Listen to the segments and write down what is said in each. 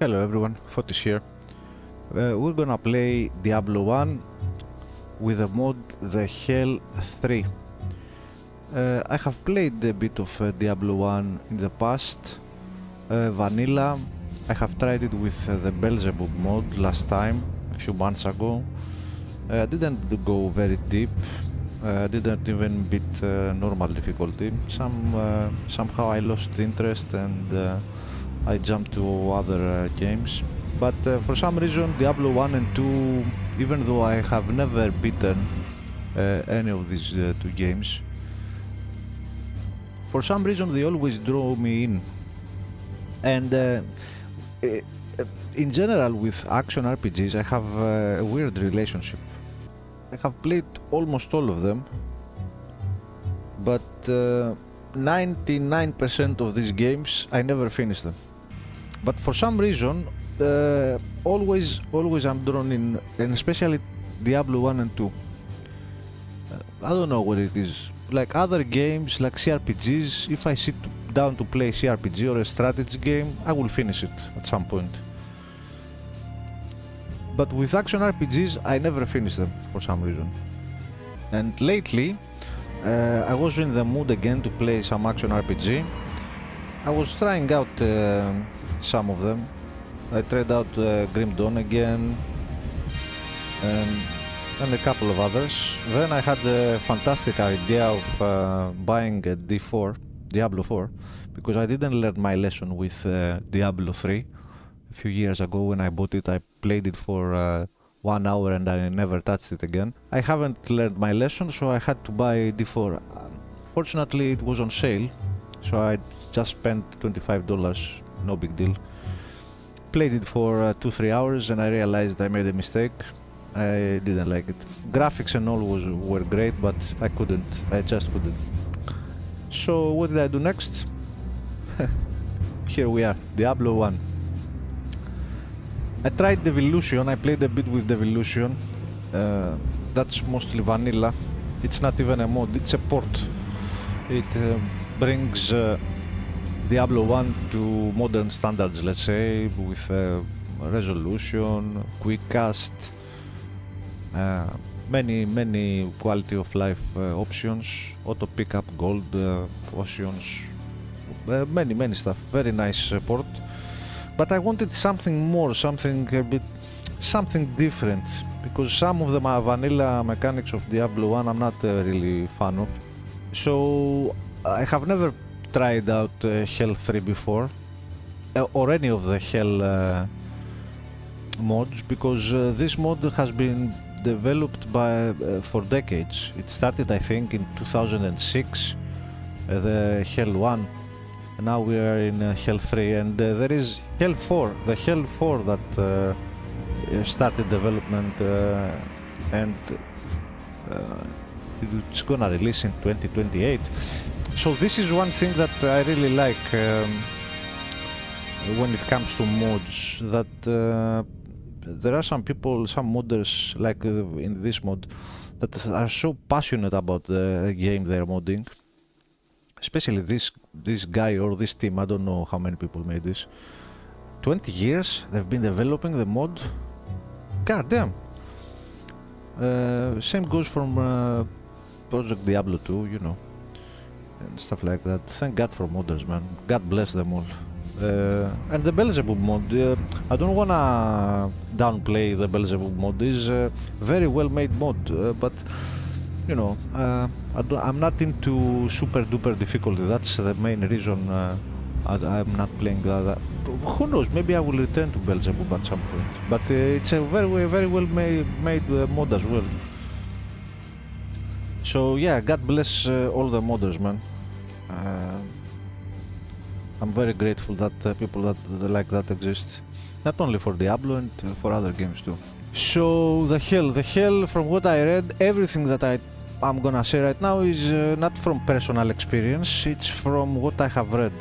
Hello everyone, Fotis here. We're gonna play Diablo 1 with the mod the Hell 3. I have played a bit of Diablo 1 in the past. Vanilla, I have tried it with the Beelzebub mod last time, a few months ago. I didn't go very deep, didn't even beat normal difficulty. Somehow I lost interest and I jumped to other games. But for some reason Diablo 1 and 2, even though I have never beaten any of these two games, for some reason they always draw me in. And in general with action RPGs I have a weird relationship. I have played almost all of them, but 99% of these games I never finish them. But for some reason always I'm drawn in, and especially Diablo 1 and 2. I don't know what it is. Like other games, like CRPGs, if I sit down to play CRPG or a strategy game, I will finish it at some point. But with action RPGs, I never finish them for some reason. And lately, I was in the mood again to play some action RPG. I was trying out some of them. I tried out Grim Dawn again and a couple of others. Then I had the fantastic idea of buying a Diablo 4, because I didn't learn my lesson with Diablo 3. A few years ago when I bought it, I played it for 1 hour and I never touched it again. I haven't learned my lesson, so I had to buy D4. Fortunately, it was on sale, so I just spent $25, no big deal. Played it for 2-3 hours and I realized I made a mistake. I didn't like it. Graphics and all were great, but I just couldn't. So what did I do next? Here we are, Diablo 1. I tried Devolution, I played a bit with Devolution. That's mostly vanilla. It's not even a mod, it's a port. It brings Diablo 1 to modern standards, let's say, with resolution, quick cast, many quality of life options, auto pickup, gold potions, many stuff. Very nice port. But I wanted something more, something different, because some of the vanilla mechanics of Diablo 1 I'm not really fan of. So I have never tried out Hell 3 before, or any of the Hell mods, because this mod has been developed for decades. It started, I think, in 2006, the Hell 1. Now we are in Hell 3, and there is Hell 4, the Hell 4 that started development and it's gonna release in 2028. So this is one thing that I really like when it comes to mods, that there are some people, some modders, like in this mod, that are so passionate about the game they're modding. Especially this guy or this team, I don't know how many people made this. 20 years they've been developing the mod. God damn. Same goes from Project Diablo 2, you know, and stuff like that. Thank God for modders, man. God bless them all. And the Beelzebub mod, I don't wanna downplay the Beelzebub mod. It's a very well made mod, but you know, I'm not into super duper difficulty. That's the main reason I'm not playing that. Who knows, maybe I will return to Beelzebub at some point. But it's a very well made mod as well. So yeah, God bless all the modders, man. I'm very grateful that people that like that exist. Not only for Diablo and for other games too. So the Hell, from what I read, everything that I'm gonna say right now is not from personal experience, it's from what I have read,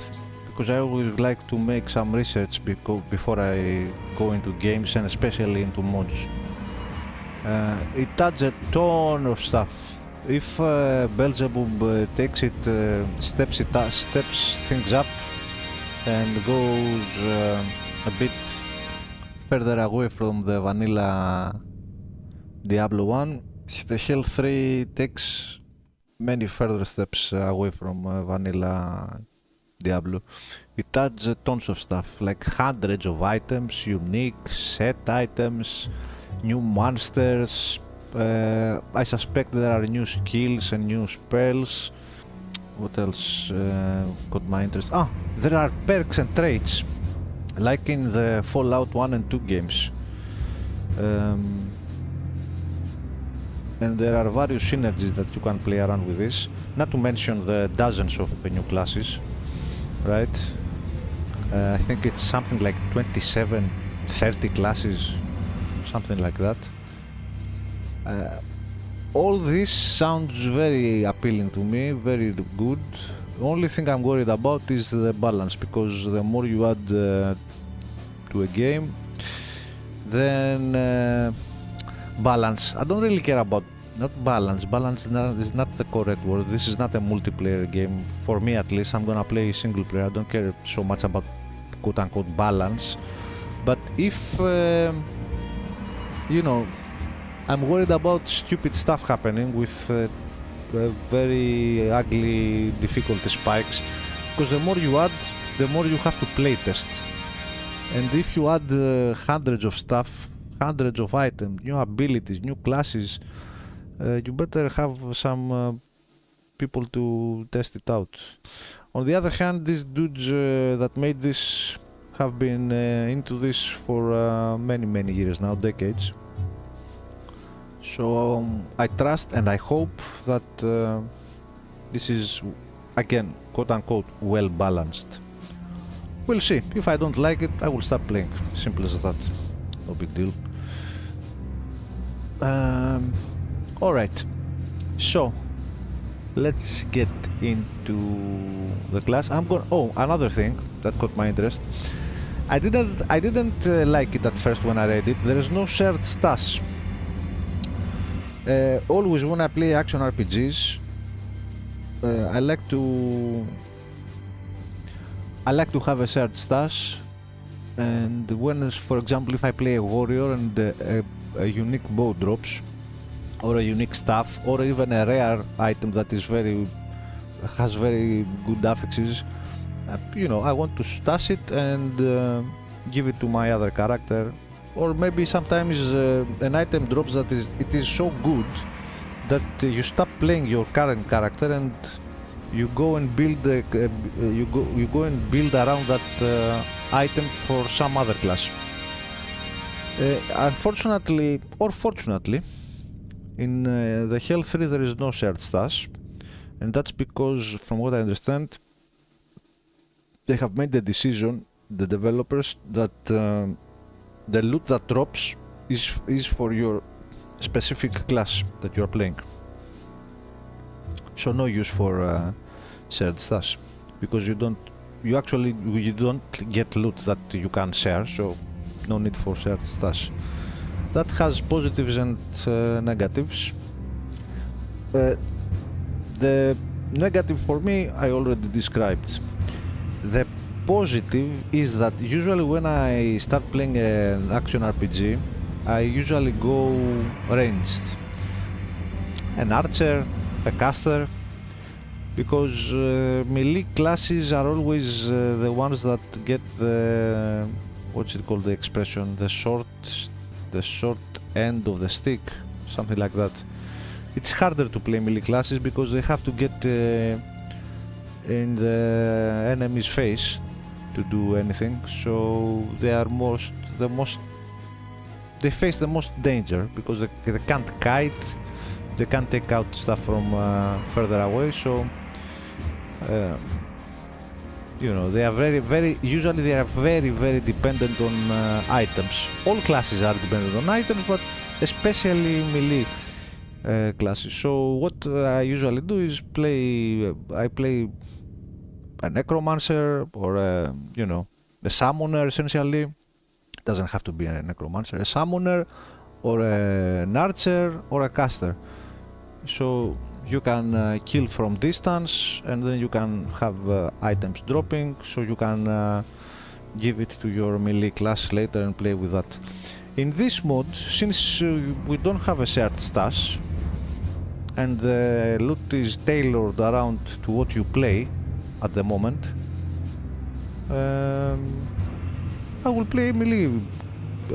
because I always like to make some research before I go into games, and especially into mods. It adds a ton of stuff. If Beelzebub takes it, steps things up and goes a bit further away from the vanilla Diablo 1. The Hell 3 takes many further steps away from vanilla Diablo. It adds tons of stuff, like hundreds of items, unique set items, new monsters. I suspect there are new skills and new spells. What else caught my interest? Ah, there are perks and traits, like in the Fallout 1 and 2 games. And there are various synergies that you can play around with this, not to mention the dozens of new classes, right? I think it's something like 27, 30 classes, something like that. All this sounds very appealing to me, very good. The only thing I'm worried about is the balance, because the more you add to a game, then balance. I don't really care about, not balance. Balance is not the correct word. This is not a multiplayer game. For me at least, I'm gonna play single player. I don't care so much about quote unquote balance. But if, you know, I'm worried about stupid stuff happening with very ugly difficulty spikes. Because the more you add, the more you have to play test. And if you add hundreds of stuff, hundreds of items, new abilities, new classes, you better have some people to test it out. On the other hand, these dudes that made this have been into this for many years now, decades. So I trust and I hope that this is, again, quote unquote, well balanced. We'll see. If I don't like it, I will stop playing. Simple as that. No big deal. Alright, so let's get into the class. I'm going. Oh, another thing that caught my interest. I didn't like it at first when I read it. There is no shared stash. Always when I play action RPGs, I like to have a shared stash. And when, for example, if I play a warrior and a unique bow drops, or a unique staff, or even a rare item that is has very good affixes, you know, I want to stash it and give it to my other character. Or maybe sometimes an item drops that it is so good that you stop playing your current character and you go and build you go and build around that item for some other class. Unfortunately or fortunately, in the Hell 3 there is no shared stash, and that's because, from what I understand, they have made the decision, the developers, that the loot that drops is for your specific class that you are playing. So no use for shared stash, because you don't get loot that you can share, so no need for shared stash. That has positives and negatives. The negative for me I already described. The positive is that usually when I start playing an action RPG, I usually go ranged. An archer, a caster, because melee classes are always the ones that get the, what's it called, the expression, the short end of the stick, something like that. It's harder to play melee classes because they have to get in the enemy's face to do anything, so they are they face the most danger because they can't kite, they can't take out stuff from further away, so you know, they are usually they are very dependent on items. All classes are dependent on items, but especially melee classes. So what I usually do is I play a necromancer or a summoner. Essentially, it doesn't have to be a necromancer, a summoner or an archer or a caster. So you can kill from distance, and then you can have items dropping, so you can give it to your melee class later and play with that. In this mode, since we don't have a shared stash and the loot is tailored around to what you play at the moment, I will play melee.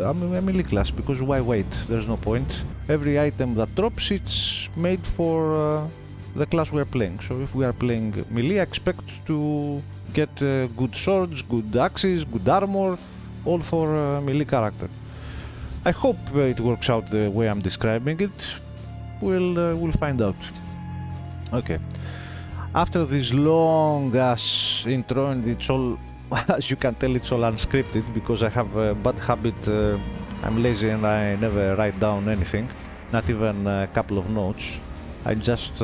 I'm a melee class, because why wait? There's no point. Every item that drops, it's made for the class we're playing. So if we are playing melee, I expect to get good swords, good axes, good armor, all for a melee character. I hope it works out the way I'm describing it. We'll find out. Okay. After this long ass intro, and it's all, as you can tell, it's all unscripted because I have a bad habit. I'm lazy and I never write down anything, not even a couple of notes. I'm just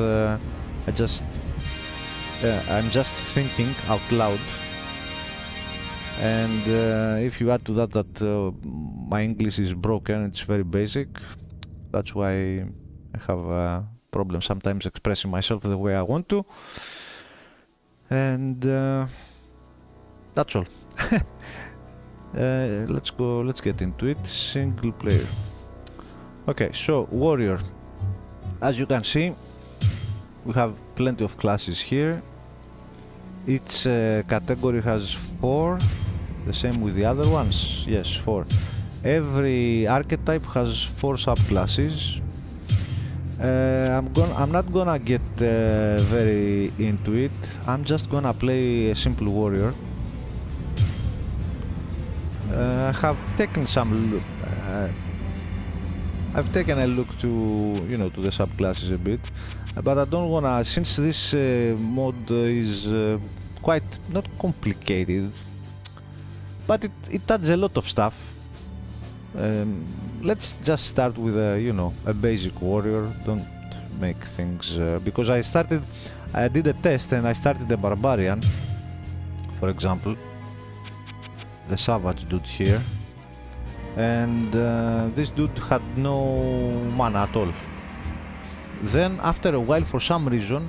thinking out loud. And if you add to that my English is broken, it's very basic. That's why I have a problem sometimes expressing myself the way I want to. And that's all. Let's get into it. Single player. Okay, so warrior. As you can see, we have plenty of classes here. Each category has 4, the same with the other ones. Yes, 4. Every archetype has 4 subclasses. I'm not gonna get very into it. I'm just gonna play a simple warrior. I have taken some. I've taken a look to, to the subclasses a bit, but I don't wanna. Since this mod is quite not complicated, but it adds a lot of stuff. Let's just start with a basic warrior. Don't make things because I did a test and I started a barbarian, for example, the savage dude here, and this dude had no mana at all. Then after a while, for some reason,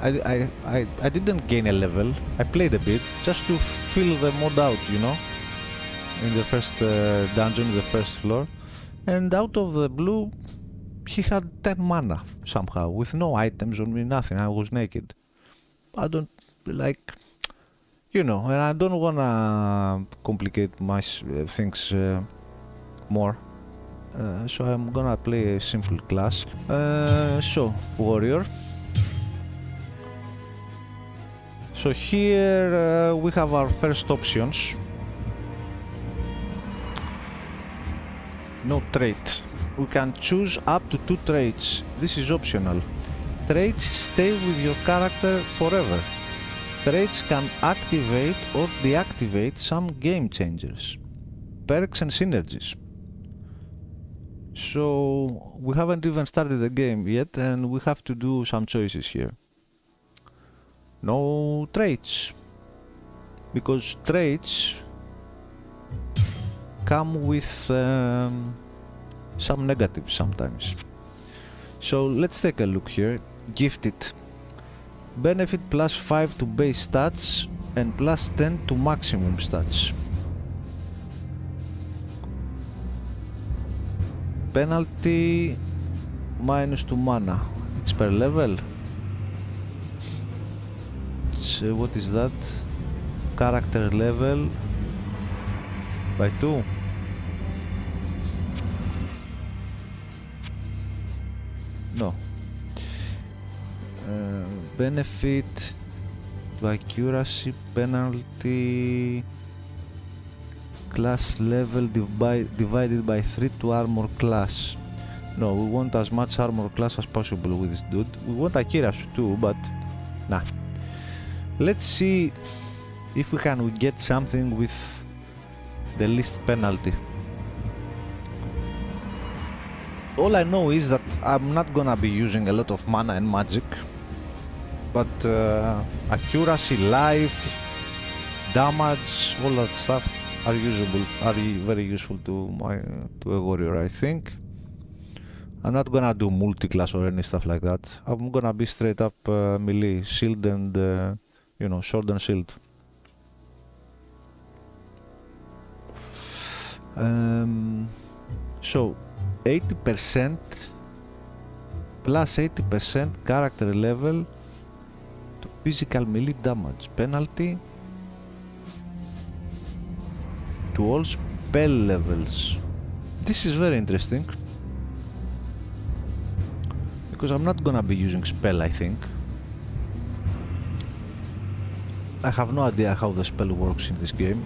I didn't gain a level. I played a bit just to fill the mod out, in the first dungeon, the first floor, and out of the blue he had 10 mana somehow, with no items on me, nothing. I was naked. I don't like, and I don't wanna complicate my things more, so I'm gonna play a simple class. So warrior. So here we have our first options. No trait. We can choose up to 2 traits. This is optional. Traits stay with your character forever. Traits can activate or deactivate some game changers, perks and synergies. So we haven't even started the game yet and we have to do some choices here. No traits, because traits come with some negatives sometimes. So let's take a look here. Gifted. Benefit +5 to base stats and +10 to maximum stats. Penalty -2 mana. It's per level. So what is that? Character level by 2. No. Benefit to accuracy, penalty, class level divided by 3 to armor class. No, we want as much armor class as possible with this dude. We want accuracy too, but nah. Let's see if we can get something with the least penalty. All I know is that I'm not gonna be using a lot of mana and magic, but accuracy, life, damage, all that stuff are very useful to a warrior, I think. I'm not gonna do multi-class or any stuff like that. I'm gonna be straight up melee, shield and sword and shield. So 80% plus 80% character level to physical melee damage penalty to all spell levels. This is very interesting because I'm not gonna be using spell, I think. I have no idea how the spell works in this game.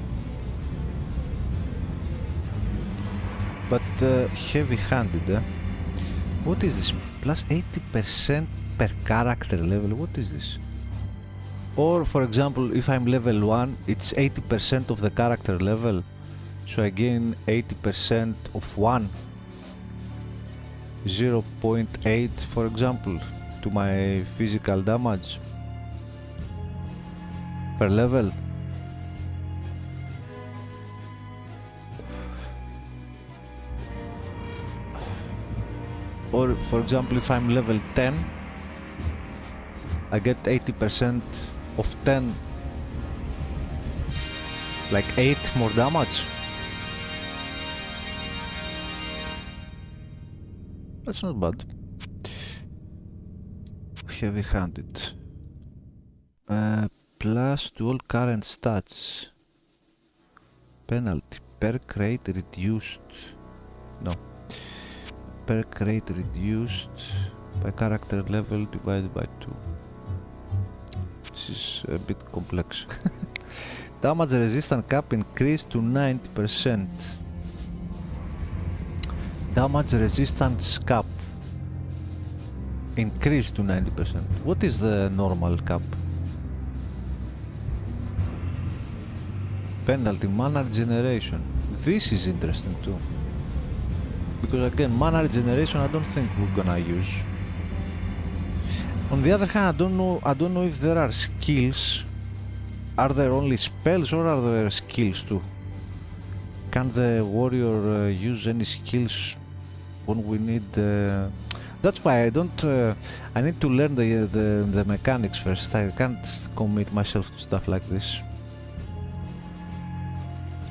But heavy-handed, eh? What is this? Plus 80% per character level. What is this? Or, for example, if I'm level 1, it's 80% of the character level. So I gain 80% of 1. 0.8, for example, to my physical damage per level. Or, for example, if I'm level 10, I get 80% of 10, like 8 more damage. That's not bad. Heavy-handed. Plus to all current stats. Penalty. Perk rate reduced. No. Perk rate reduced by character level divided by 2. This is a bit complex. Damage resistance cap increased to 90%. Damage resistance cap increased to 90%. What is the normal cap? Penalty mana regeneration. This is interesting too. Because again, mana regeneration I don't think we're gonna use. On the other hand, I don't know if there are skills. Are there only spells or are there skills too? Can the warrior use any skills when we need? That's why I don't. I need to learn the mechanics first. I can't commit myself to stuff like this.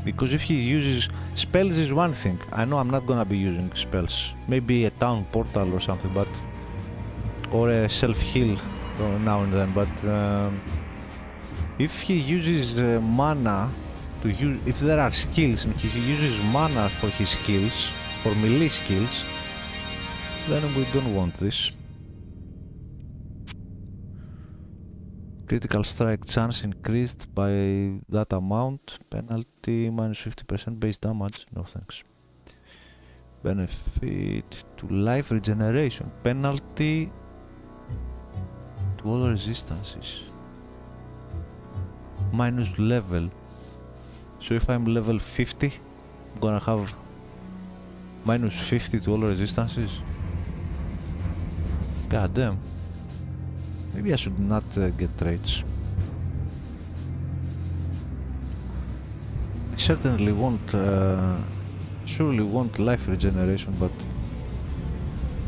Because if he uses spells is one thing. I know I'm not gonna be using spells. Maybe a town portal or something, but or a self-heal now and then. But if he uses mana to use, if there are skills and he uses mana for his skills, for melee skills, then we don't want this. Critical strike chance increased by that amount. Penalty minus 50% base damage. No thanks. Benefit to life regeneration. Penalty to all resistances. Minus level. So if I'm level 50, I'm gonna have minus 50 to all resistances. God damn. Maybe I should not get traits. I certainly won't, surely want life regeneration, but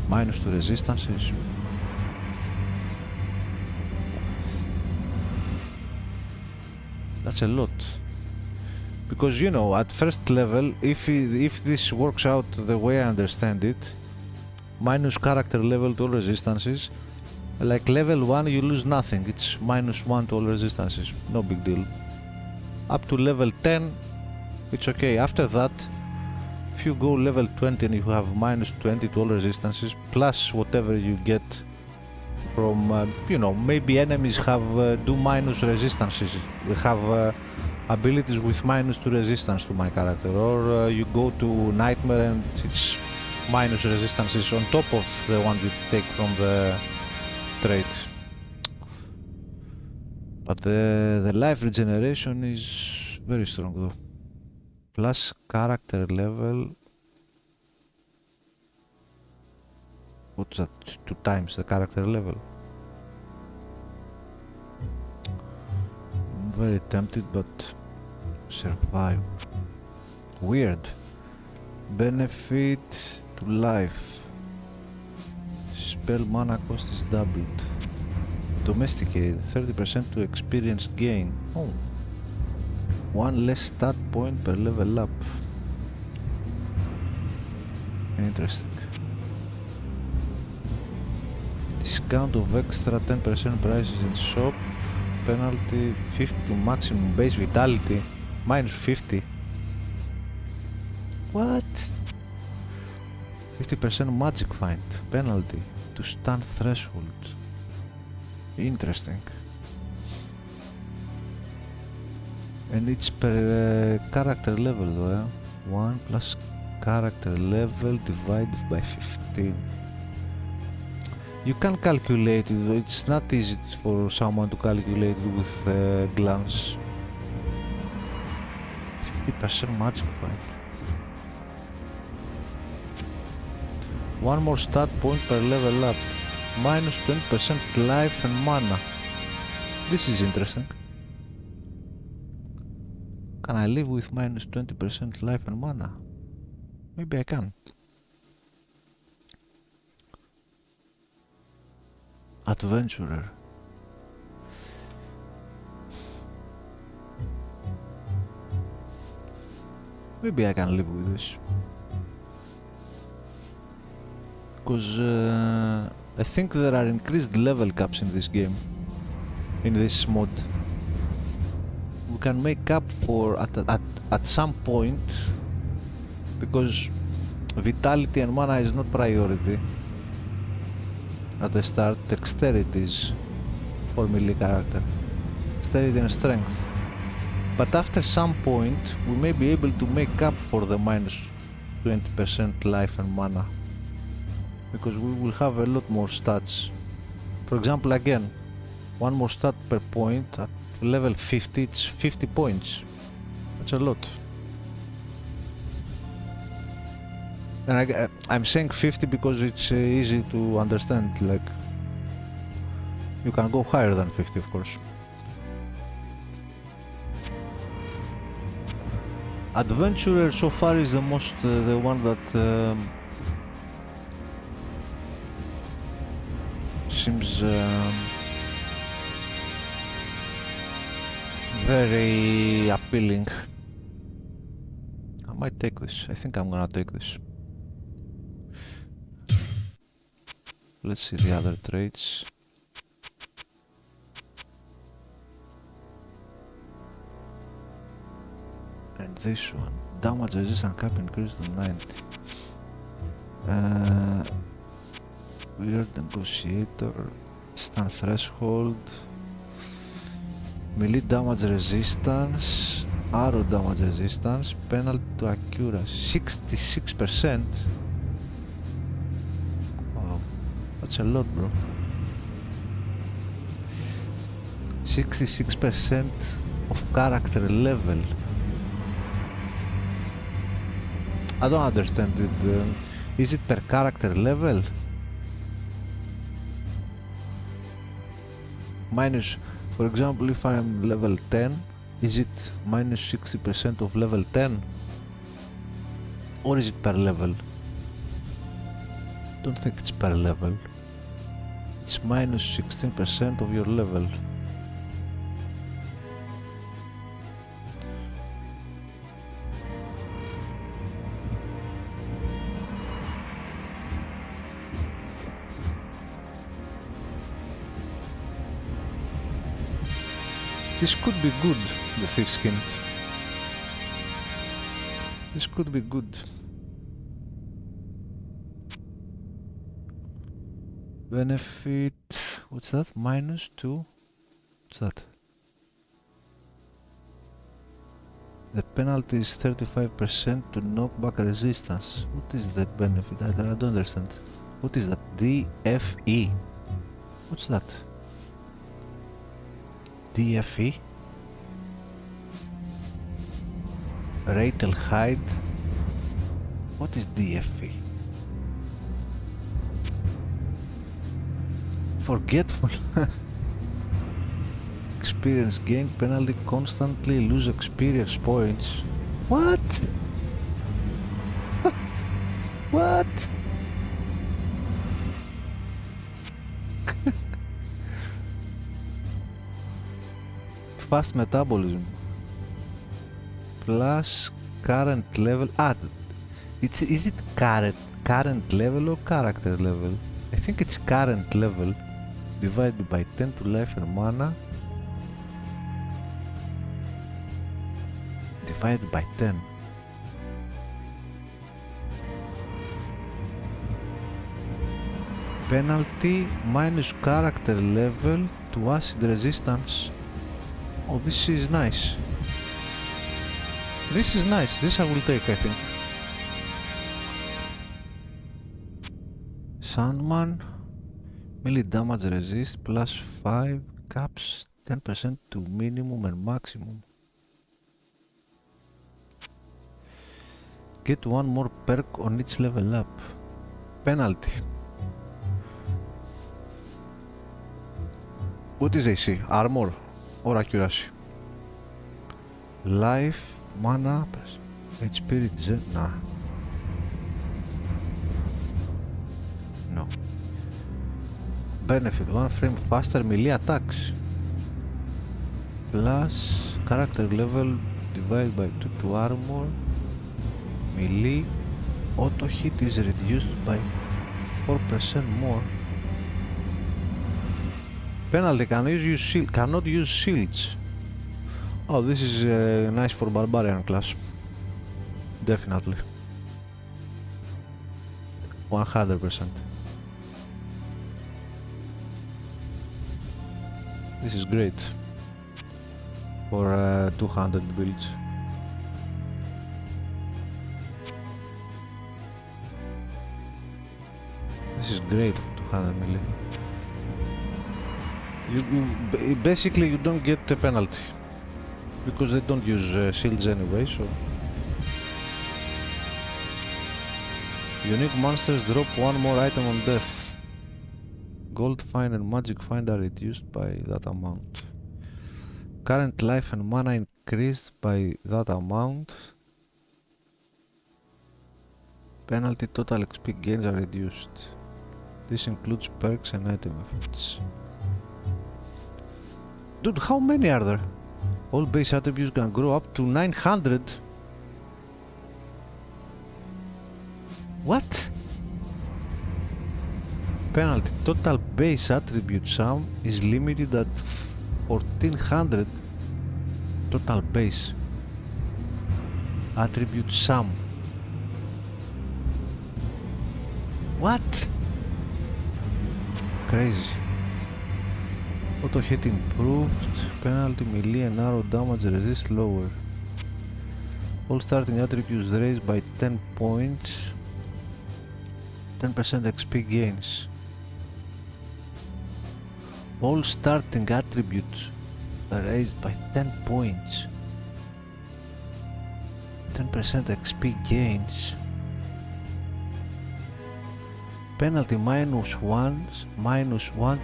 minus to resistances. That's a lot. Because, you know, at first level, if this works out the way I understand it, minus character level to all resistances, like level 1 you lose nothing, it's minus 1 to all resistances, no big deal. Up to level 10, it's okay. After that, if you go level 20 and you have minus 20 to all resistances, plus whatever you get from, you know, maybe enemies have do minus resistances, they have abilities with minus 2 resistance to my character, or you go to Nightmare and it's minus resistances on top of the one you take from the trait. But the life regeneration is very strong though. Plus character level. What's that? 2 times the character level. I'm very tempted, but survive. Weird. Benefit to life. Spell mana cost is doubled. Domesticated, 30% to experience gain. Oh. 1 less stat point per level up. Interesting. Discount of extra 10% prices in shop. Penalty 50 maximum base vitality. Minus 50. What? 50% magic find. Penalty to stun threshold. Interesting. And it's per character level though, yeah? 1 plus character level divided by 15. You can calculate it, it's not easy for someone to calculate with a glance. 50% magic fight. One more stat point per level up. Minus 20% life and mana. This is interesting. Can I live with minus 20% life and mana? Maybe I can. Adventurer. Maybe I can live with this. Because I think there are increased level caps in this game. In this mod. We can make up for at some point, because vitality and mana is not priority at the start. Dexterity is for melee character, dexterity and strength, but after some point we may be able to make up for the minus 20% life and mana, because we will have a lot more stats. For example, again, one more stat per point at level 50, it's 50 points. That's a lot. And I'm saying 50 because it's easy to understand, like, you can go higher than 50, of course. Adventurer so far is the most, the one that seems very appealing. I might take this. I think I'm gonna take this. Let's see the other traits. And this one. Damage resistance cap increased to 90. Weird negotiator. Stun threshold. Melee damage resistance. Arrow damage resistance. Penalty to accuracy. 66%. Wow. That's a lot, bro. 66% of character level. I don't understand it. Is it per character level? Minus, for example, if I am level 10, is it minus 60% of level 10? Or is it per level? Don't think it's per level. It's minus 16% of your level. This could be good, the thick skin. This could be good. Benefit, what's that? Minus 2? What's that? The penalty is 35% to knockback resistance. What is the benefit? I don't understand. What is that? DFE? What's that? DFE? Ratel hide? What is DFE? Forgetful. Experience gain penalty, constantly lose experience points. What? What? Fast metabolism plus current level. Is it current level or character level? I think it's current level divided by 10 to life and mana divided by 10. Penalty minus character level to acid resistance. Oh, this is nice. This is nice. This I will take, I think. Sandman, melee damage resist plus 5 caps 10% to minimum and maximum. Get one more perk on each level up. Penalty. What is AC? Armor or accuracy? Life, mana, HP regen. Nah. No. Benefit, 1 frame faster melee attacks. Plus character level divided by 2 to armor. Melee auto hit is reduced by 4% more. Penalty, cannot use shields. Oh, this is nice for barbarian class. Definitely. 100%. This is great for 200 builds. This is great for 200 melee. Basically you don't get a penalty because they don't use shields anyway, so unique monsters drop one more item on death. Gold find and magic find are reduced by that amount. Current life and mana increased by that amount. Penalty total XP gains are reduced. This includes perks and item effects. Dude, how many are there? All base attributes can grow up to 900. What? Penalty. Total base attribute sum is limited at 1400. Total base attribute sum. What? Crazy. Auto hit improved, penalty melee and arrow damage resist lower. All starting attributes raised by 10 points, 10% XP gains. All starting attributes are raised by 10 points, 10% XP gains. Penalty -1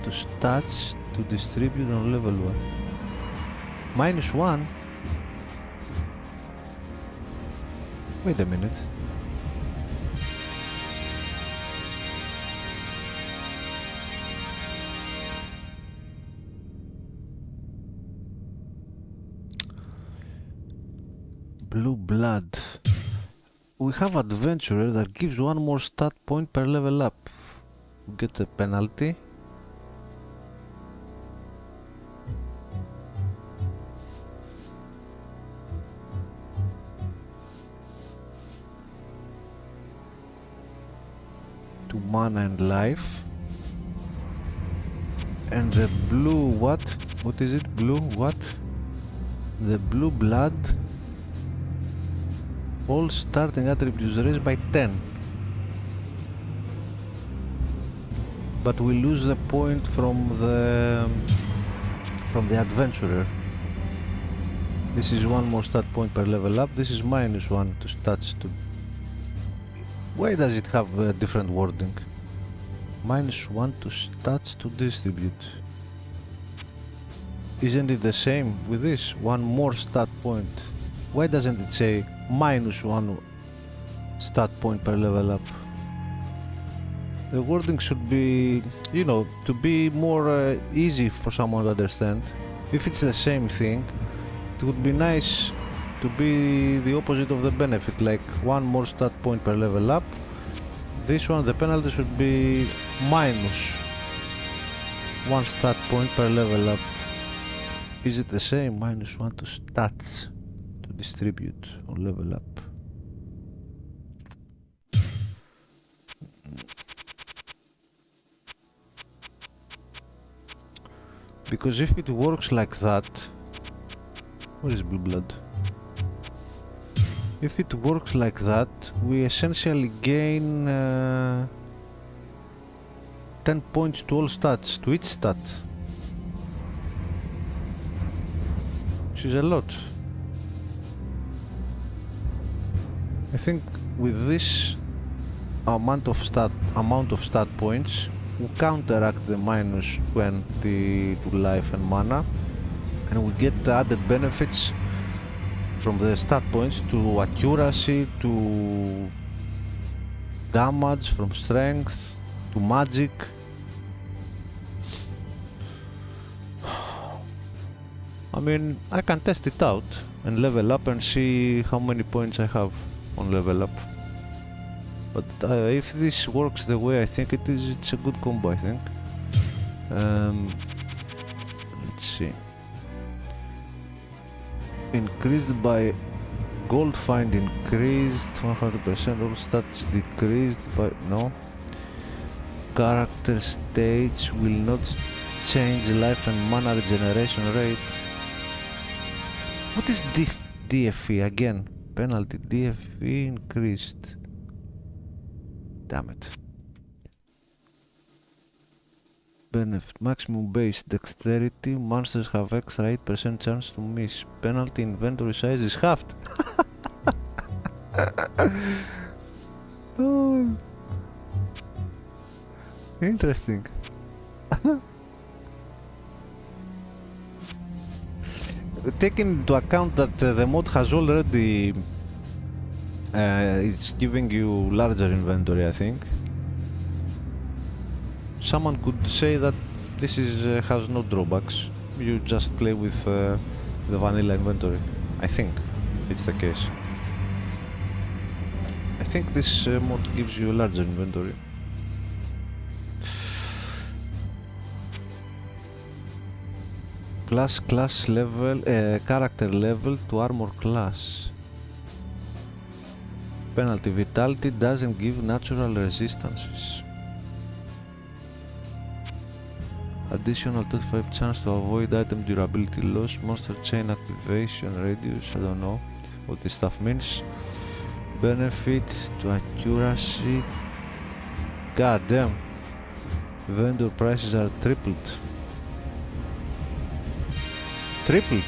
to stats to distribute on level 1. -1? Wait a minute. Blue blood. We have adventurer that gives one more stat point per level up. Get a penalty. To mana and life. And the blue what? What is it? Blue what? The blue blood. All starting attributes raised by 10. But we lose the point from the adventurer. This is one more stat point per level up. This is -1 to stats to. Why does it have a different wording? -1 to stats to distribute. Isn't it the same with this? One more stat point. Why doesn't it say -1 stat point per level up? The wording should be, you know, to be more easy for someone to understand. If it's the same thing, it would be nice to be the opposite of the benefit, like one more stat point per level up, This one, the penalty should be minus 1 stat point per level up. Is it the same? Minus 1 to stats to distribute on level up. Because if it works like that, where is Blue Blood? If it works like that, we essentially gain 10 points to all stats, to each stat. Which is a lot. I think with this amount of stat points, we counteract the minus 20 to life and mana, and we get the added benefits from the stat points to accuracy, to damage, from strength, to magic. I mean, I can test it out and level up and see how many points I have on level up. But if this works the way I think it is, it's a good combo, I think. Let's see. Increased by gold find, increased 100%, all stats decreased by no. Character stage will not change life and mana regeneration rate. What is DFE again? Penalty DFE increased. Damn it. Benefit maximum base dexterity. Monsters have extra 8% chance to miss. Penalty inventory size is halved. Oh. Interesting. Taking into account that the mod has already it's giving you larger inventory, I think. Someone could say that this is has no drawbacks. You just play with the vanilla inventory. I think it's the case. I think this mod gives you a larger inventory. Plus class level, character level to armor class. Penalty vitality doesn't give natural resistances. Additional 25 chance to avoid item durability loss. Monster chain activation radius. I don't know what this stuff means. Benefit to accuracy. God damn. Vendor prices are tripled. Tripled.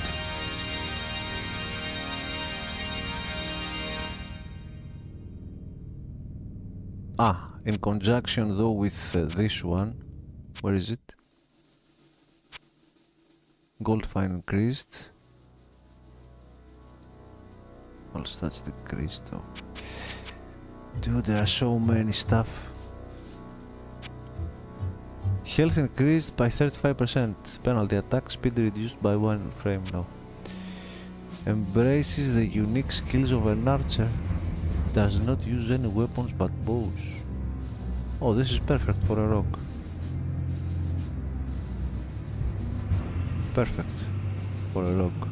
Ah, in conjunction though with this one. Where is it? Gold fine increased. All stats decreased though. Dude, there are so many stuff. Health increased by 35%. Penalty attack speed reduced by 1 frame now. Embraces the unique skills of an archer. Does not use any weapons but bows. Oh, this is perfect for a rogue. Perfect for a rogue.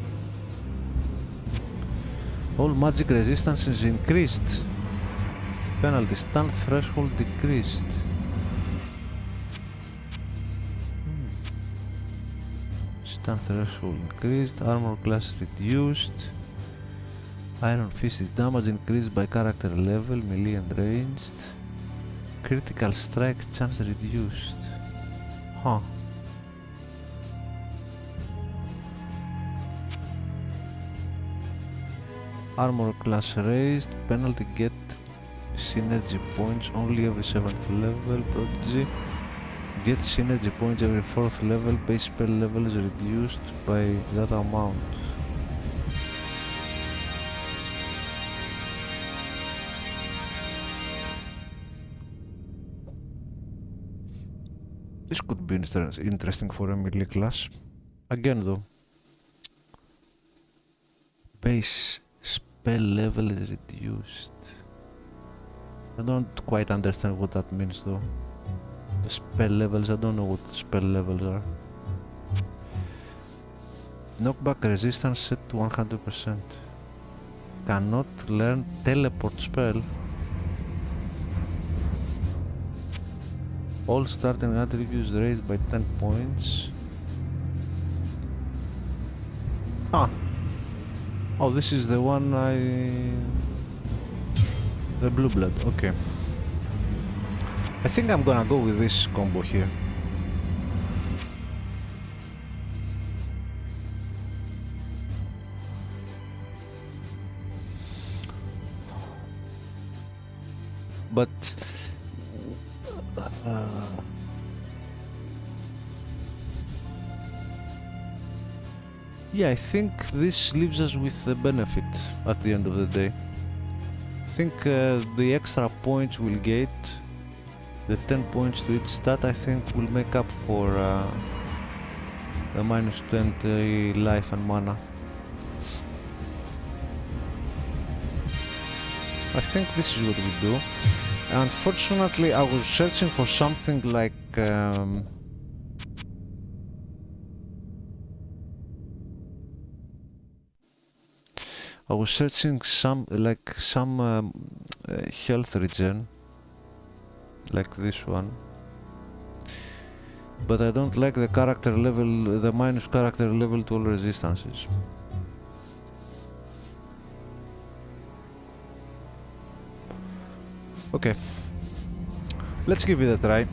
All magic resistance is increased. Penalty stun threshold decreased. Stun threshold increased. Armor class reduced. Iron fist is damage increased by character level, melee and ranged. Critical strike chance reduced. Huh. Armor class raised. Penalty get synergy points only every 7th level. Prodigy get synergy points every 4th level. Base spell level is reduced by that amount. This could be interesting for a melee class. Again though, base spell level is reduced. I don't quite understand what that means though. The spell levels, I don't know what the spell levels are. Knockback resistance set to 100%. Cannot learn teleport spell. All starting attributes raised by 10 points. Ah! Oh, this is the one the blue blood, okay. I think I'm gonna go with this combo here. But yeah, I think this leaves us with the benefit at the end of the day. I think the extra points we'll get, the 10 points to each stat, I think will make up for the minus 20 life and mana. I think this is what we do. Unfortunately, I was searching for something like I was searching some health regen, like this one, but I don't like the character level, the minus character level to all resistances. Okay, let's give it a try.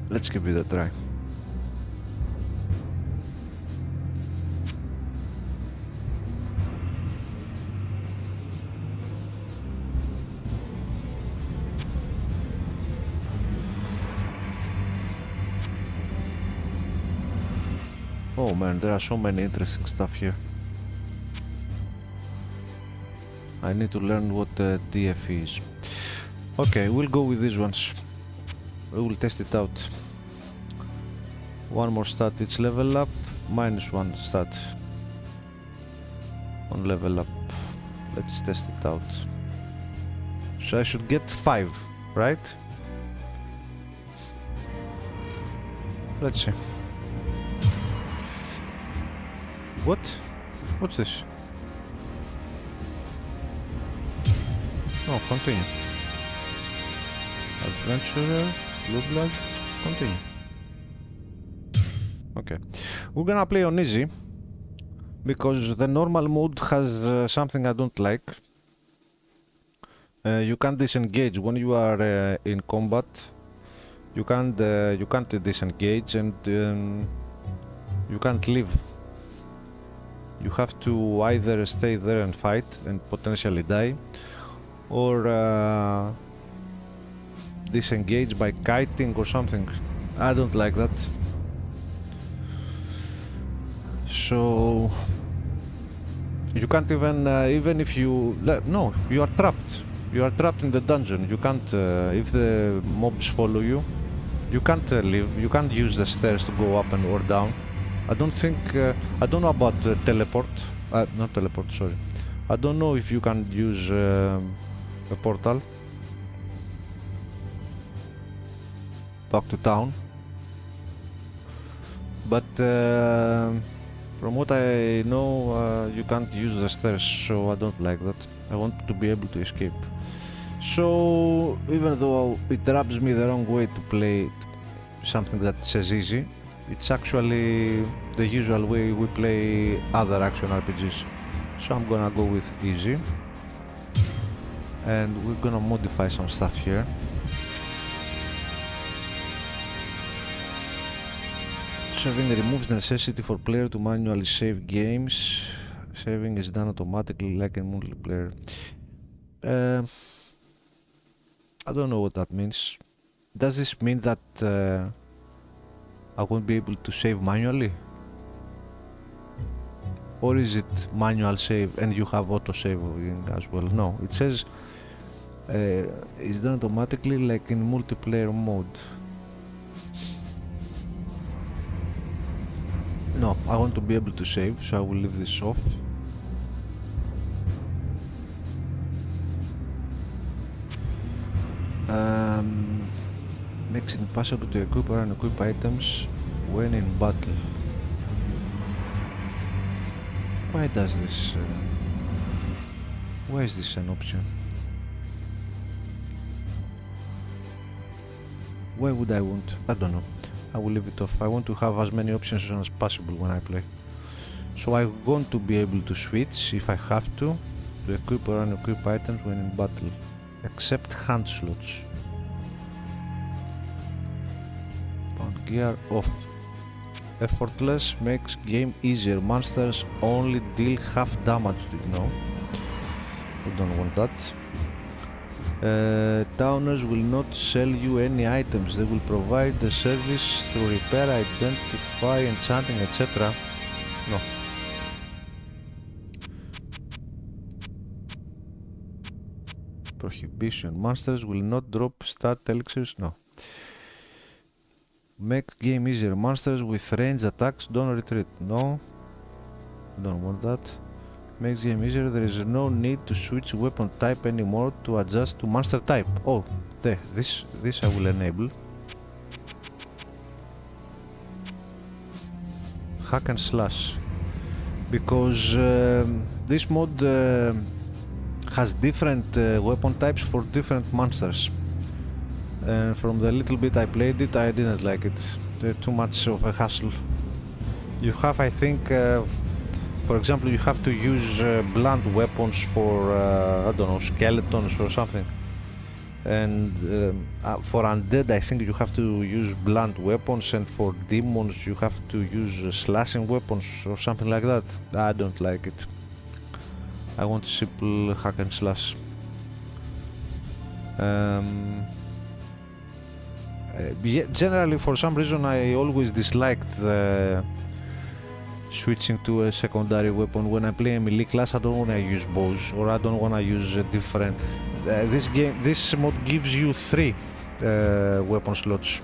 Let's give it a try. Oh man, there are so many interesting stuff here. I need to learn what the DF is. Okay, we'll go with these ones. We will test it out. One more stat each level up, minus one stat on level up. Let's test it out. So I should get 5, right? Let's see. What? What's this? Oh, continue. Adventurer, blue blood, continue. Okay. We're gonna play on easy because the normal mode has something I don't like. You can't disengage when you are in combat. You can't disengage, and you can't leave. You have to either stay there and fight and potentially die, or disengage by kiting or something. I don't like that. So you can't even if you no, you are trapped. You are trapped in the dungeon. You can't if the mobs follow you, you can't leave. You can't use the stairs to go up and or down. I don't think I don't know about teleport. Not teleport. Sorry. I don't know if you can use a portal back to town. But from what I know, you can't use the stairs, so I don't like that. I want to be able to escape. So even though it rubs me the wrong way to play something that says easy, it's actually the usual way we play other action RPGs. So I'm gonna go with easy, and we're gonna modify some stuff here. Saving removes the necessity for player to manually save games. Saving is done automatically like in multiplayer. I don't know what that means. Does this mean that I won't be able to save manually? Or is it manual save and you have auto saving as well? No, it says it's done automatically like in multiplayer mode. No, I want to be able to save, so I will leave this off. Makes it impossible to equip or unequip items when in battle. Why does this? Why is this an option? Why would I want? I don't know. I will leave it off. I want to have as many options as possible when I play. So I want to be able to switch if I have to equip or unequip items when in battle, except hand slots. Pound gear off. Effortless makes game easier. Monsters only deal half damage to you. No, we don't want that. Towners will not sell you any items. They will provide the service through repair, identify, enchanting, etc. No. Prohibition. Monsters will not drop stat elixirs. No. Make game easier. Monsters with range attacks don't retreat. No. Don't want that. Makes game easier. There is no need to switch weapon type anymore to adjust to monster type. Oh, this I will enable. Hack and slash. Because this mod has different weapon types for different monsters. And from the little bit I played it, I didn't like it. They're too much of a hassle. You have, I think, for example, you have to use blunt weapons for, I don't know, skeletons or something. And for undead, I think you have to use blunt weapons, and for demons, you have to use slashing weapons or something like that. I don't like it. I want simple hack and slash. Generally, for some reason, I always disliked the switching to a secondary weapon. When I play a melee class, I don't want to use bows, or I don't want to use a different. This mod gives you 3 weapon slots.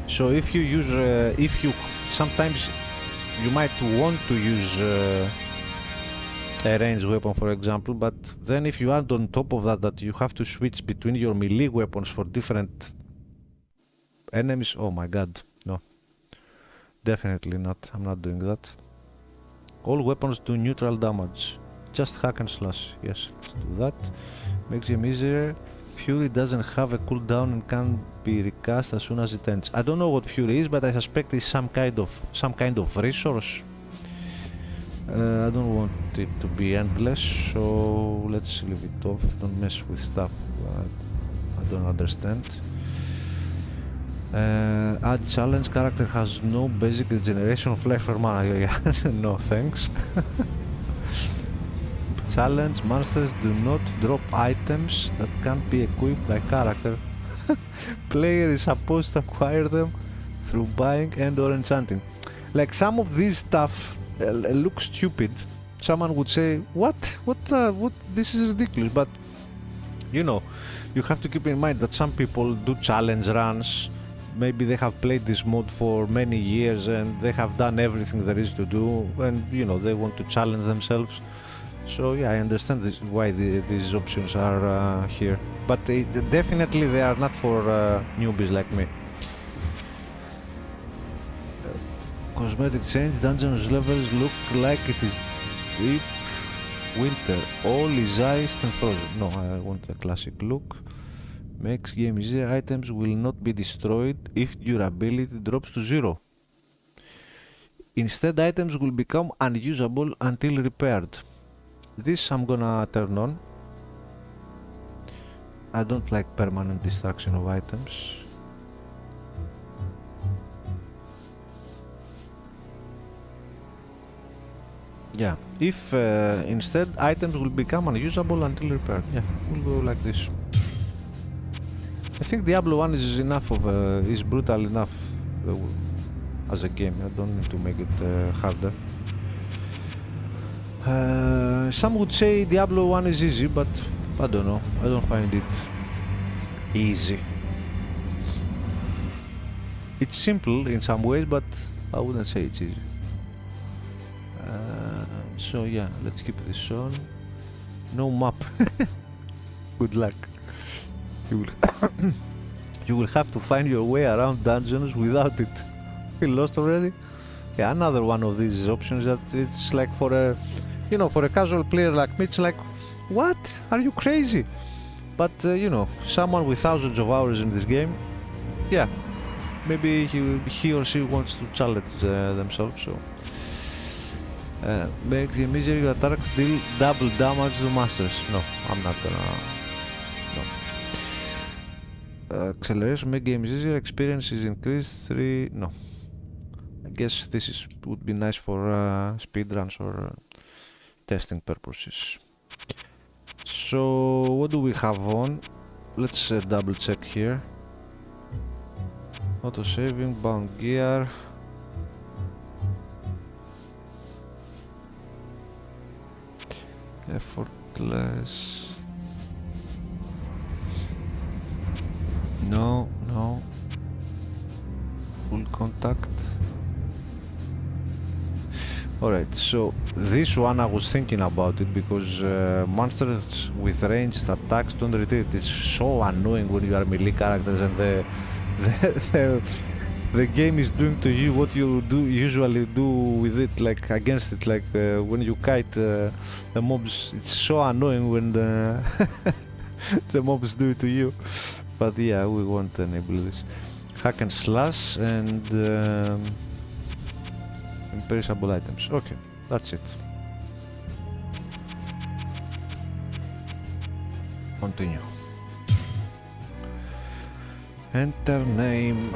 So if you use, sometimes you might want to use a ranged weapon, for example, but then if you add on top of that you have to switch between your melee weapons for different enemies, oh my god, no. Definitely not, I'm not doing that. All weapons do neutral damage. Just hack and slash, yes, let's do that. Makes them easier. Fury doesn't have a cooldown and can be recast as soon as it ends. I don't know what Fury is, but I suspect it's some kind of resource. I don't want it to be endless, so let's leave it off. Don't mess with stuff I don't understand. Add challenge. Character has no basic regeneration of life per mana. No thanks. Challenge. Monsters do not drop items that can't be equipped by character. Player is supposed to acquire them through buying and or enchanting. Like some of these stuff looks stupid. Someone would say, what? This is ridiculous. But you know, you have to keep in mind that some people do challenge runs. Maybe they have played this mod for many years and they have done everything there is to do, and you know, they want to challenge themselves. So yeah, I understand why these options are here, but definitely they are not for newbies like me. Cosmetic change. Dungeons levels look like it is deep winter. All is iced and frozen. No, I want a classic look. Makes game easier. Items will not be destroyed if durability drops to 0. Instead, items will become unusable until repaired. This I'm gonna turn on. I don't like permanent destruction of items. Yeah, if instead items will become unusable until repaired. Yeah, we'll go like this. I think Diablo 1 is enough of is brutal enough as a game. I don't need to make it harder. Some would say Diablo 1 is easy, but I don't know. I don't find it easy. It's simple in some ways, but I wouldn't say it's easy. So yeah, let's keep this on. No map. Good luck. You will you will have to find your way around dungeons without it. Feel lost already? Yeah, another one of these options that it's like for a, you know, for a casual player like me, it's like, what? Are you crazy? But you know, someone with thousands of hours in this game, yeah, maybe he or she wants to challenge themselves. So makes the misery attacks deal double damage to masters. No, I'm not gonna. No. Acceleration make games easier. Experience is increased 3. No. I guess this is would be nice for speedruns or testing purposes. So what do we have on? Let's double check here. Auto saving, bound gear. Effortless. No, no. Full contact. Alright, so this one I was thinking about it because monsters with ranged attacks don't retreat. It's so annoying when you are melee characters and the game is doing to you what you usually do with it, like against it, like when you kite the mobs. It's so annoying when the mobs do it to you. But yeah, we won't enable this. Hack and slash and imperishable items. Okay, that's it. Continue. Enter name.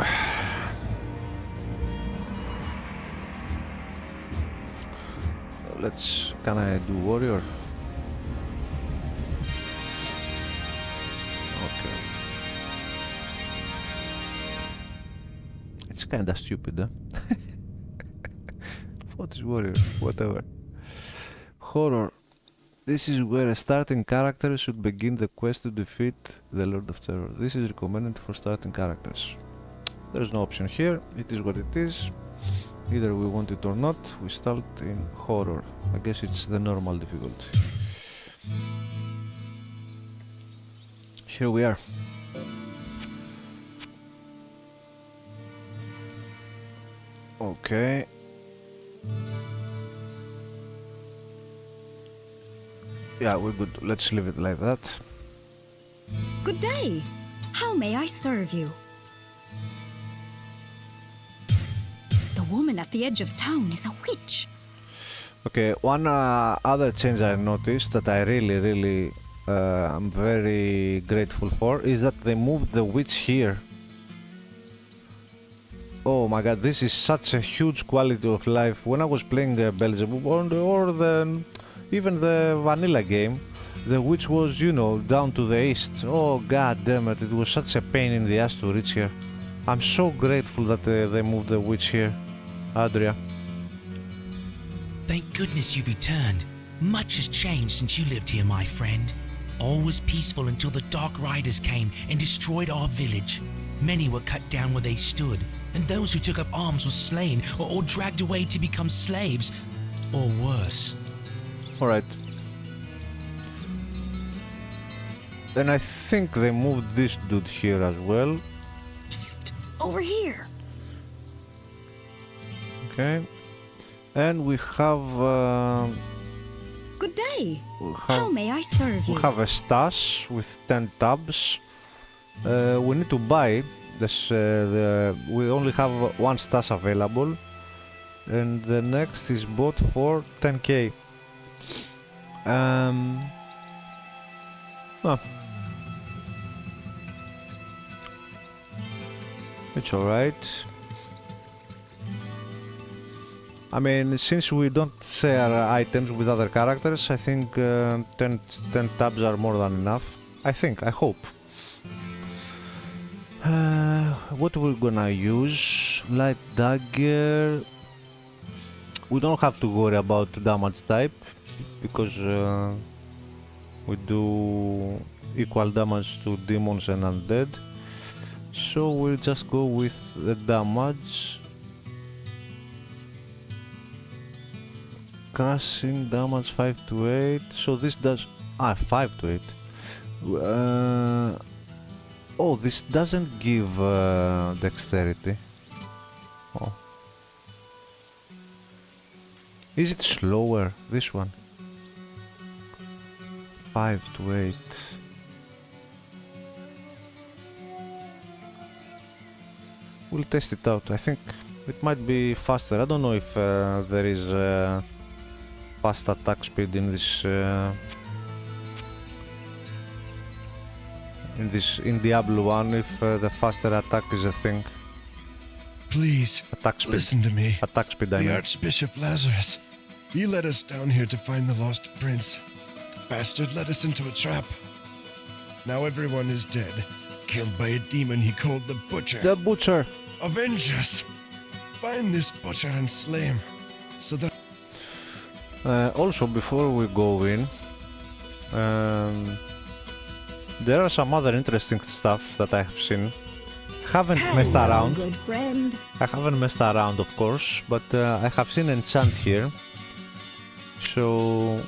Let's. Can I do warrior? Okay. It's kinda stupid, huh? What is warrior? Whatever. Horror. This is where a starting character should begin the quest to defeat the Lord of Terror. This is recommended for starting characters. There's no option here. It is what it is. Either we want it or not. We start in horror. I guess it's the normal difficulty. Here we are. Okay. Yeah, we're good. Let's leave it like that. Good day. How may I serve you? The woman at the edge of town is a witch. Okay, one other change I noticed that I really I'm very grateful for is that they moved the witch here. Oh my god, this is such a huge quality of life. When I was playing Beelzebub or even the vanilla game, the witch was, you know, down to the east. Oh god damn it, it was such a pain in the ass to reach here. I'm so grateful that they moved the witch here. Adria. Thank goodness you returned. Much has changed since you lived here, my friend. All was peaceful until the Dark Riders came and destroyed our village. Many were cut down where they stood, and those who took up arms were slain or dragged away to become slaves, or worse. Alright. Then I think they moved this dude here as well. Psst, over here. Okay. And we have... Good day. How may I serve you? We have a stash with 10 tabs. We need to buy this. We only have one stash available, and the next is bought for 10k. It's alright. I mean, since we don't share items with other characters, I think 10 tabs are more than enough. I think, I hope. What we're gonna use? Light dagger. We don't have to worry about damage type because we do equal damage to demons and undead. So we'll just go with the damage. Crushing damage 5 to 8. So this does 5 to 8. Oh, this doesn't give dexterity. Oh. Is it slower, this one? 5 to 8. We'll test it out. I think it might be faster. I don't know if there is fast attack speed in this in Diablo 1, if the faster attack is a thing. Please, Attack speed. listen to me. Attack speed, I The mean. Archbishop Lazarus. He led us down here to find the lost prince. The bastard led us into a trap. Now everyone is dead, killed by a demon he called the Butcher. The Butcher. Avenge us! Find this Butcher and slay him, so that... Also, before we go in, there are some other interesting stuff that I have seen. Haven't messed around. good friend. I haven't messed around, of course, but I have seen enchant here. So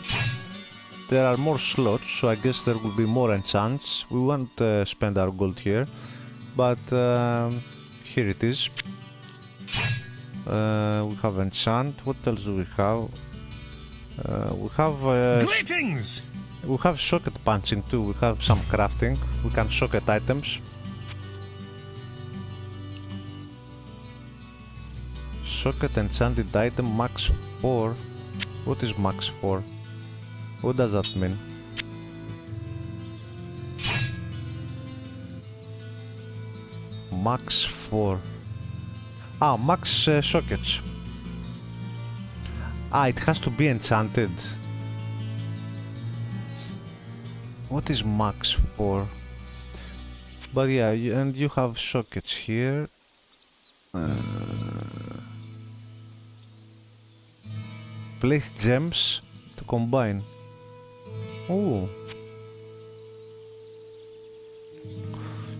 there are more slots, so I guess there will be more enchants. We won't spend our gold here, but here it is. We have enchant. What else do we have? We have Greetings! we have socket punching too. We have some crafting. We can socket items. Socket enchanted item max 4. What is max 4? What does that mean? Max 4. Ah, max sockets. Ah, it has to be enchanted. What is max 4? But yeah, and you have sockets here. Place gems to combine. Oh.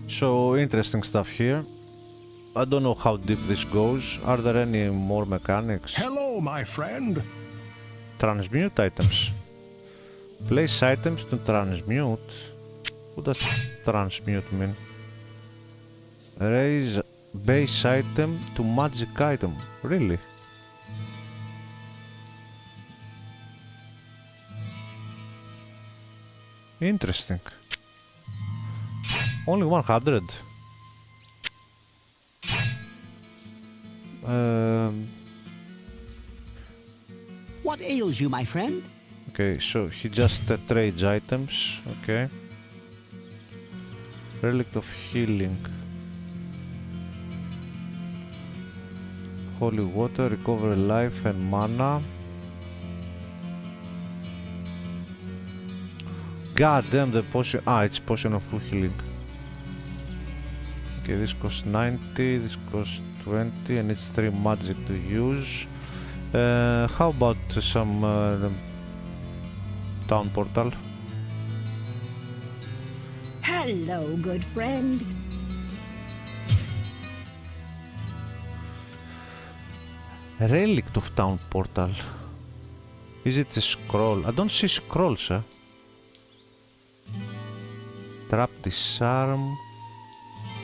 So interesting stuff here. I don't know how deep this goes. Are there any more mechanics? Hello, my friend. Transmute items. Place items to transmute. What does transmute mean? Raise base item to magic item. Really? Interesting. Only 100. What ails you, my friend? Okay, so he just trades items. Okay. Relic of healing. Holy water, recover life and mana. God damn, the potion. Ah, it's potion of full healing. Okay, this costs 90, this costs 20, and it's 3 magic to use. How about some town portal? Hello, good friend. Relic of town portal. Is it a scroll? I don't see scrolls, eh? Trap disarm,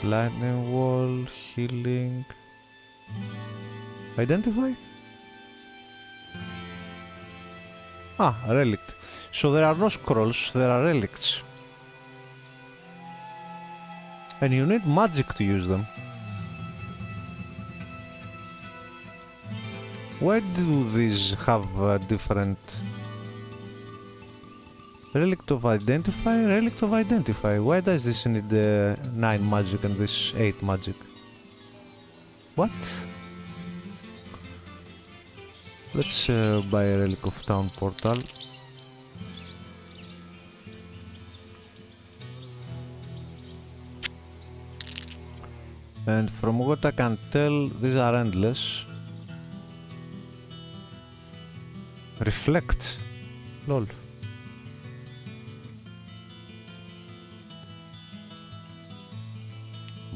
lightning wall, healing. Identify? Ah, relic. So there are no scrolls, there are relics. And you need magic to use them. Why do these have different... Relic of Identify, Relic of Identify. Why does this need 9 magic and this 8 magic? What? Let's buy a Relic of Town Portal. And from what I can tell, these are endless. Reflect. Lol.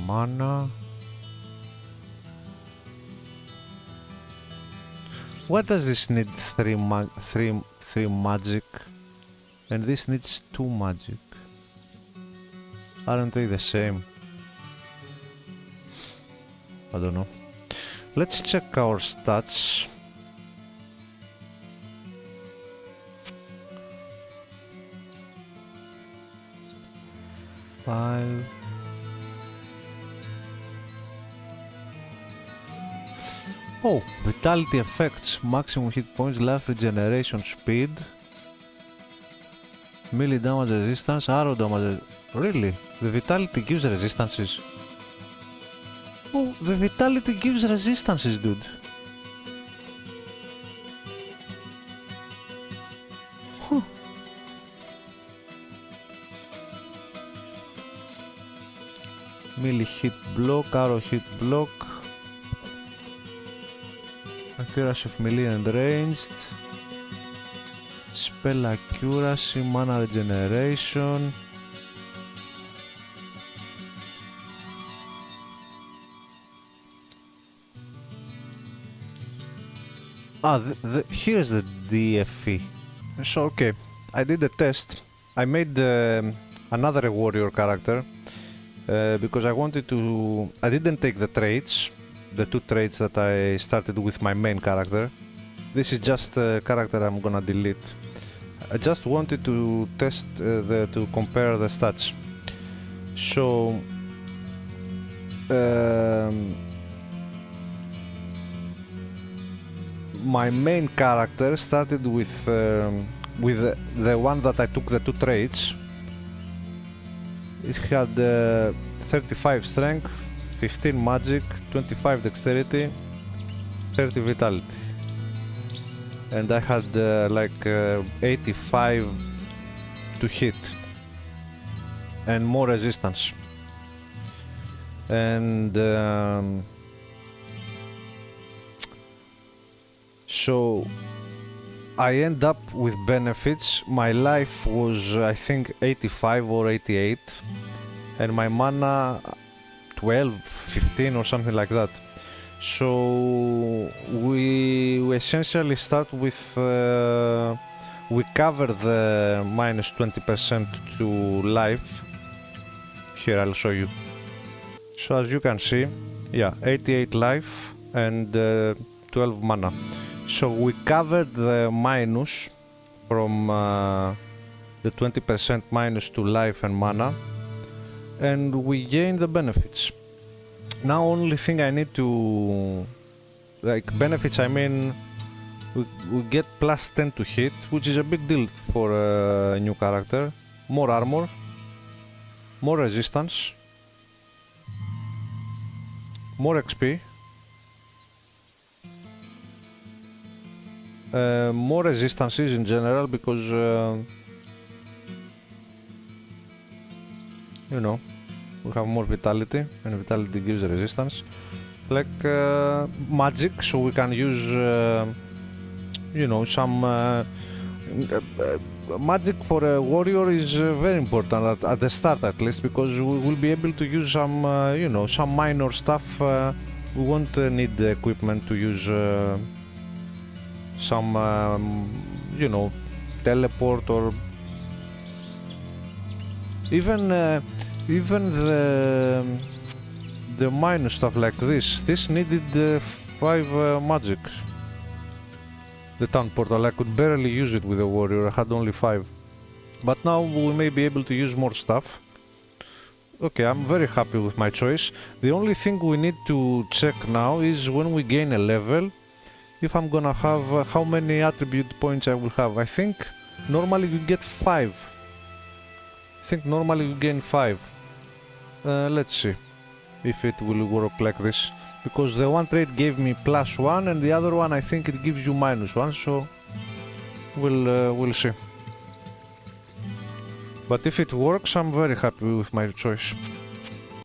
Mana. Why does this need 3 magic and this needs 2 magic? Aren't they the same? I don't know. Let's check our stats. Five. Oh, vitality effects, maximum hit points, life regeneration speed, melee damage resistance, arrow damage. Really? The vitality gives resistances? Oh, the vitality gives resistances, dude. Huh. Melee hit block, arrow hit block. Accuracy of melee and ranged. Spell accuracy, mana regeneration. Here's the DFE. So, okay, I did a test. I made another warrior character because I wanted to. I didn't take the traits, the two traits that I started with my main character. This is just a character I'm gonna delete. I just wanted to test to compare the stats. So. My main character started with the one that I took the two traits. It had 35 strength, 15 magic, 25 dexterity, 30 vitality, and I had 85 to hit and more resistance. And so I end up with benefits. My life was, I think, 85 or 88, and my mana 12, 15 or something like that. So we essentially start with, we cover the minus 20% to life. Here, I'll show you. So as you can see, yeah, 88 life and 12 mana. So we covered the minus from the 20% minus to life and mana, and we gain the benefits. Now only thing I need to, like benefits, I mean we get plus 10 to hit, which is a big deal for a new character. More armor, more resistance, more XP, more resistances in general, because you know, we have more vitality, and vitality gives resistance. Like magic, so we can use you know, some magic for a warrior is very important at the start, at least, because we will be able to use some you know, some minor stuff. We won't need the equipment to use some you know, teleport, or even the minor stuff like this. This needed 5 magic. The town portal, I could barely use it with a warrior, I had only 5. But now we may be able to use more stuff. Okay, I'm very happy with my choice. The only thing we need to check now is when we gain a level, if I'm gonna have how many attribute points I will have. I think normally you get 5. I think normally you gain 5. Let's see if it will work like this, because the one trait gave me +1 and the other one I think it gives you -1, so we'll see. But if it works, I'm very happy with my choice.